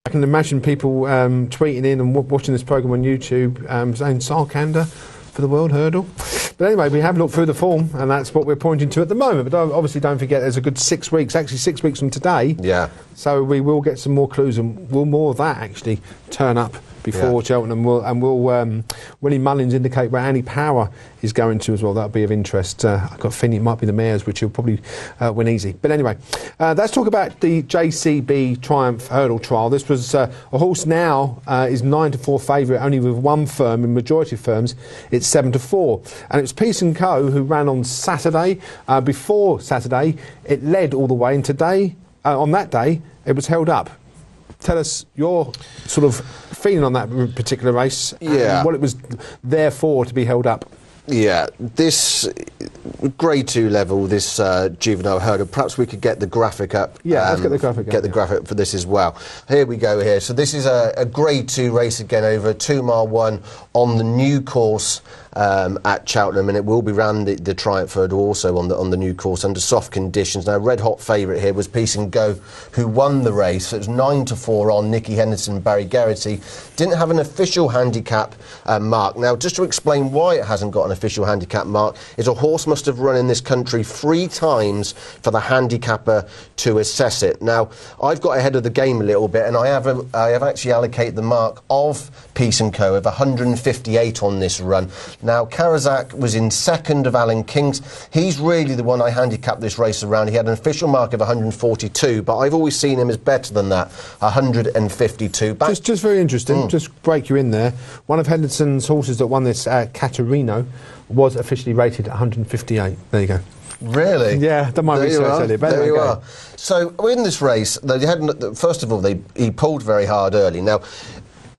I can imagine people tweeting in and watching this programme on YouTube saying Sarkander for the World Hurdle. But anyway, we have looked through the form, and that's what we're pointing to at the moment. But obviously, don't forget, there's a good 6 weeks, actually 6 weeks from today. Yeah. So we will get some more clues, and will more of that actually turn up before Cheltenham. Will Willie Mullins indicate where Annie Power is going to as well? That'll be of interest. I've got a feeling it might be the Mares, which he'll probably win easy. But anyway, let's talk about the JCB Triumph Hurdle Trial. This was a horse now is 9-4 favourite, only with one firm. In majority of firms, it's 7-4. And it was Peace & Co. who ran on Saturday. Before Saturday, it led all the way, and today, on that day, it was held up. Tell us your sort of feeling on that particular race, and what it was there for to be held up. Yeah, this Grade 2 level, this juvenile hurdle, perhaps we could get the graphic up. Yeah, let's get the graphic up. Get the graphic up for this as well. Here we go here. So this is a Grade 2 race again over a 2-mile one on the new course at Cheltenham, and it will be ran the Triumph Hurdle also on the new course under soft conditions. Now, red hot favourite here was Peace & Go, who won the race. So it was 9-4 on Nicky Henderson, Barry Geraghty. Didn't have an official handicap mark. Now, just to explain why it hasn't got an official handicap mark, is a horse must have run in this country 3 times for the handicapper to assess it. Now, I've got ahead of the game a little bit, and I have actually allocated the mark of Peace & Co. of 158 on this run. Now, Karazak was in second of Alan King's. He's really the one I handicapped this race around. He had an official mark of 142, but I've always seen him as better than that, 152. Just very interesting, just break you in there. One of Henderson's horses that won this, Caterino, was officially rated at 158. There you go. Really? Yeah, done my research earlier. There you are. So in this race, they had, first of all, he pulled very hard early. Now,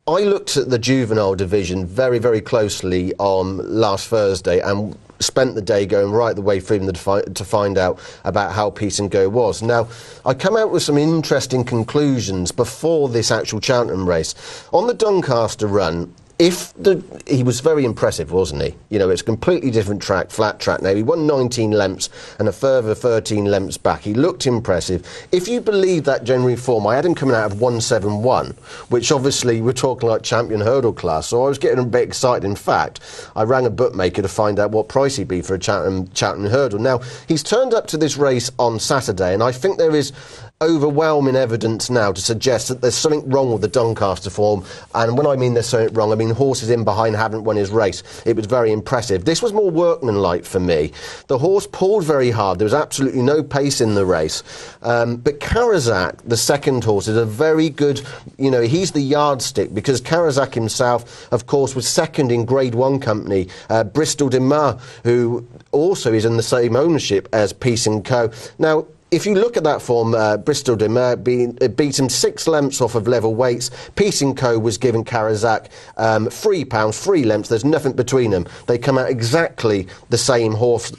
I looked at the juvenile division very, very closely on last Thursday and spent the day going right the way through them to find out about how Peace & Go was. Now, I come out with some interesting conclusions before this actual Cheltenham race. On the Doncaster run, he was very impressive, wasn't he? You know, it's a completely different track, flat track now. He won 19 lengths and a further 13 lengths back. He looked impressive. If you believe that January form, I had him coming out of 171, which obviously we're talking like champion hurdle class, so I was getting a bit excited. In fact, I rang a bookmaker to find out what price he'd be for a Cheltenham hurdle. Now, he's turned up to this race on Saturday, and I think there is overwhelming evidence now to suggest that there's something wrong with the Doncaster form. And when I mean there's something wrong, I mean horses in behind haven't won his race. It was very impressive. This was more workmanlike for me. The horse pulled very hard. There was absolutely no pace in the race. But Karazak, the second horse, is a very good, you know, he's the yardstick, because Karazak himself, of course, was second in Grade 1 company. Bristol de Mar, who also is in the same ownership as Peace & Co. Now, if you look at that form, Bristol de Mer beat him 6 lengths off of level weights. Peace & Co. was giving Karazak £3, 3 lengths. There's nothing between them. They come out exactly the same horse,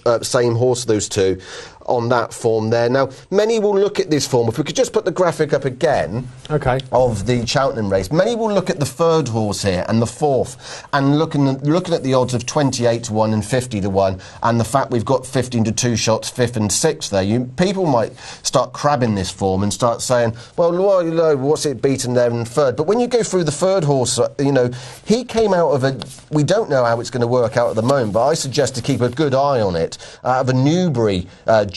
those two, on that form there. Now, many will look at this form. If we could just put the graphic up again, of the Cheltenham race, many will look at the third horse here and the fourth, and looking at the odds of 28-1 and 50-1, and the fact we've got 15-2 shots, 5th and 6th there. People might start crabbing this form and start saying, well, you know, what's it beaten there in third? But when you go through the third horse, you know, he came out of we don't know how it's going to work out at the moment, but I suggest to keep a good eye on it, out of a Newbury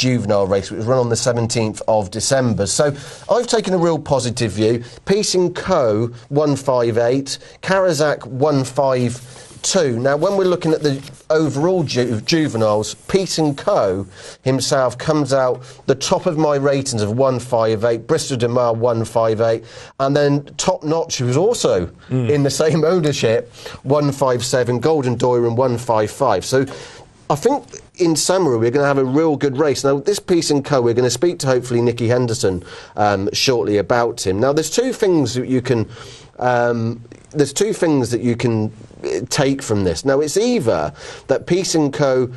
juvenile race, which was run on the 17th of December. So I've taken a real positive view. Peace & Co. 158, Karazak 152. Now, when we're looking at the overall juveniles, Peace & Co. himself comes out the top of my ratings of 158, Bristol de Mar 158, and then Top Notch, who was also in the same ownership, 157, Golden Doiron 155. So I think in summary we're going to have a real good race. Now, this Peace & Co., we're going to speak to hopefully Nicky Henderson shortly about him. Now, there's two things that you can take from this. Now, it's either that Peace & Co.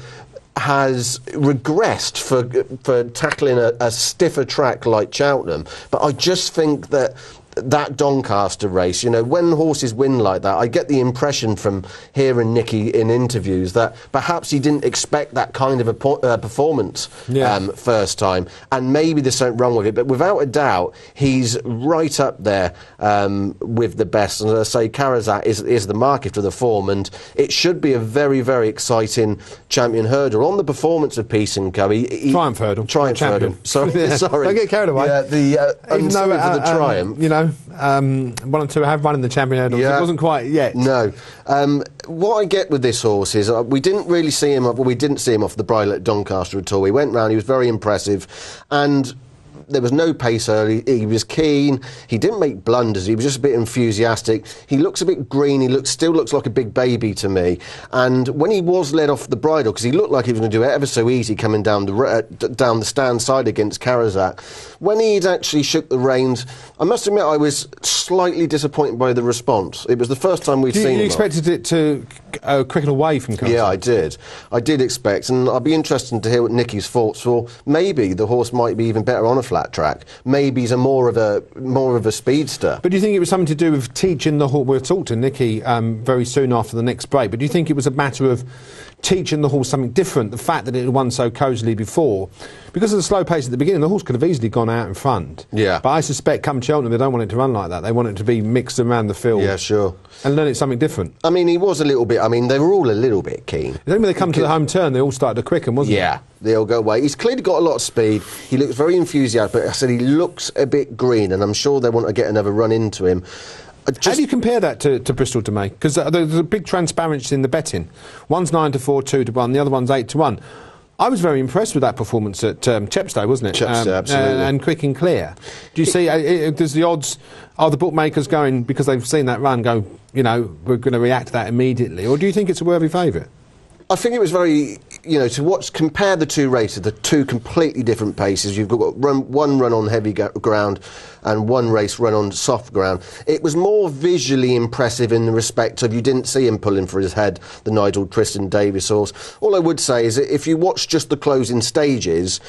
has regressed for tackling a stiffer track like Cheltenham, but I just think that that Doncaster race, you know, when horses win like that, I get the impression from hearing Nicky in interviews that perhaps he didn't expect that kind of a performance first time, and maybe there's something wrong with it. But without a doubt, he's right up there with the best. And as I say, Karazak is the market for the form, and it should be a very, very exciting champion hurdle. On the performance of Peace and Co, Triumph hurdle. Triumph hurdle. Sorry, sorry. Don't get carried away. Yeah, even though the Triumph. You know, 1 and 2 have run in the champion hurdles. It wasn't quite yet. No. What I get with this horse is we didn't really see him. Well, we didn't see him off the bridle at Doncaster at all. He went round. He was very impressive, and there was no pace early. He was keen. He didn't make blunders. He was just a bit enthusiastic. He looks a bit green. He still looks like a big baby to me. And when he was led off the bridle, because he looked like he was going to do it ever so easy coming down the stand side against Karazak, when he'd actually shook the reins, I must admit I was slightly disappointed by the response. It was the first time we'd seen him. You expected it to quicken away from Karazak? Yeah, I did. I did expect, and I'd be interested to hear what Nicky's thoughts were. Maybe the horse might be even better on a flat track. Maybe he's more of a speedster. But do you think it was something to do with teaching the horse? We'll talk to Nicky very soon after the next break. But do you think it was a matter of teaching the horse something different? The fact that it had won so cosily before, because of the slow pace at the beginning, the horse could have easily gone out in front. Yeah. But I suspect come Cheltenham, they don't want it to run like that. They want it to be mixed around the field. Yeah, sure. And learn it something different. I mean, he was a little bit. I mean, they were all a little bit keen. Then when they come to the home turn, they all started to quicken, wasn't it? Yeah. They all go away. He's clearly got a lot of speed. He looks very enthusiastic, but I said he looks a bit green, and I'm sure they want to get another run into him. How do you compare that to Bristol to me? Because there's a big transparency in the betting. One's 9-4, 2-1, the other one's 8-1. I was very impressed with that performance at Chepstow, wasn't it? Chepstow, absolutely. And quick and clear. Do you see, does the odds, are the bookmakers going, because they've seen that run, go, you know, we're going to react to that immediately? Or do you think it's a worthy favourite? I think it was very, you know, compare the two races, the two completely different paces. You've got one run on heavy ground and one race run on soft ground. It was more visually impressive in the respect of you didn't see him pulling for his head, the Nigel Tristan Davis horse. All I would say is that if you watch just the closing stages,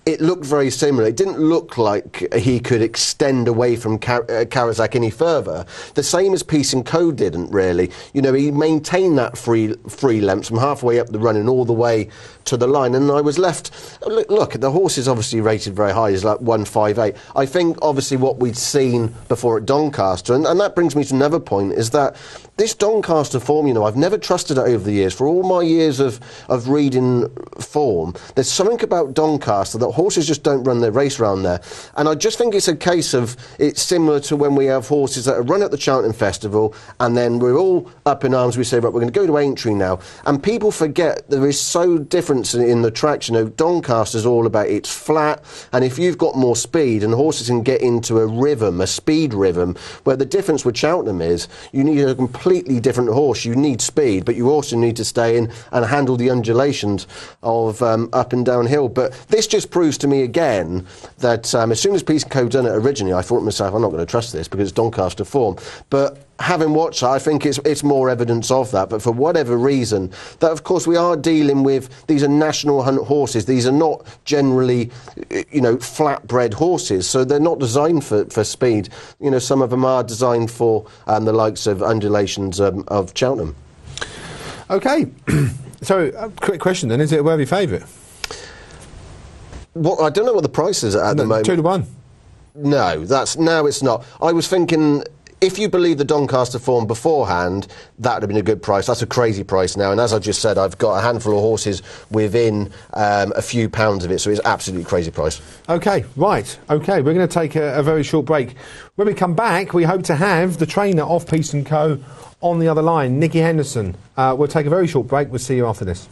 it looked very similar. It didn't look like he could extend away from Karazak any further. The same as Peace and Co didn't really. You know, he maintained that free length from halfway up the run and all the way to the line. And I was left. Look, the horse is obviously rated very high. He's like 158. I think obviously what we'd seen before at Doncaster, and that brings me to another point, is that this Doncaster form, you know, I've never trusted it over the years. For all my years of reading form, there's something about Doncaster that horses just don't run their race round there. And I just think it's a case of, it's similar to when we have horses that are run at the Cheltenham Festival, and then we're all up in arms, we say, right, we're going to go to Aintree now. And people forget there is so difference in the tracks. You know, Doncaster's all about it's flat, and if you've got more speed, and horses can get into a rhythm, a speed rhythm, where the difference with Cheltenham is you need a completely different horse. You need speed, but you also need to stay in and handle the undulations of up and downhill. But this just proves to me again that as soon as Peace and Co done it originally, I thought to myself, I'm not going to trust this because it's Doncaster form. But having watched that, I think it's more evidence of that. But for whatever reason, that of course we are dealing with, these are national hunt horses. These are not generally, you know, flat-bred horses, so they're not designed for speed. You know, some of them are designed for the likes of undulations of Cheltenham. Okay, so a quick question then: is it a worthy favourite? Well, I don't know what the price is at the moment. 2-1. No, it's not. I was thinking, if you believe the Doncaster form beforehand, that would have been a good price. That's a crazy price now. And as I just said, I've got a handful of horses within a few pounds of it, so it's absolutely crazy price. OK, right. OK, we're going to take a very short break. When we come back, we hope to have the trainer of Peace & Co on the other line, Nicky Henderson. We'll take a very short break. We'll see you after this.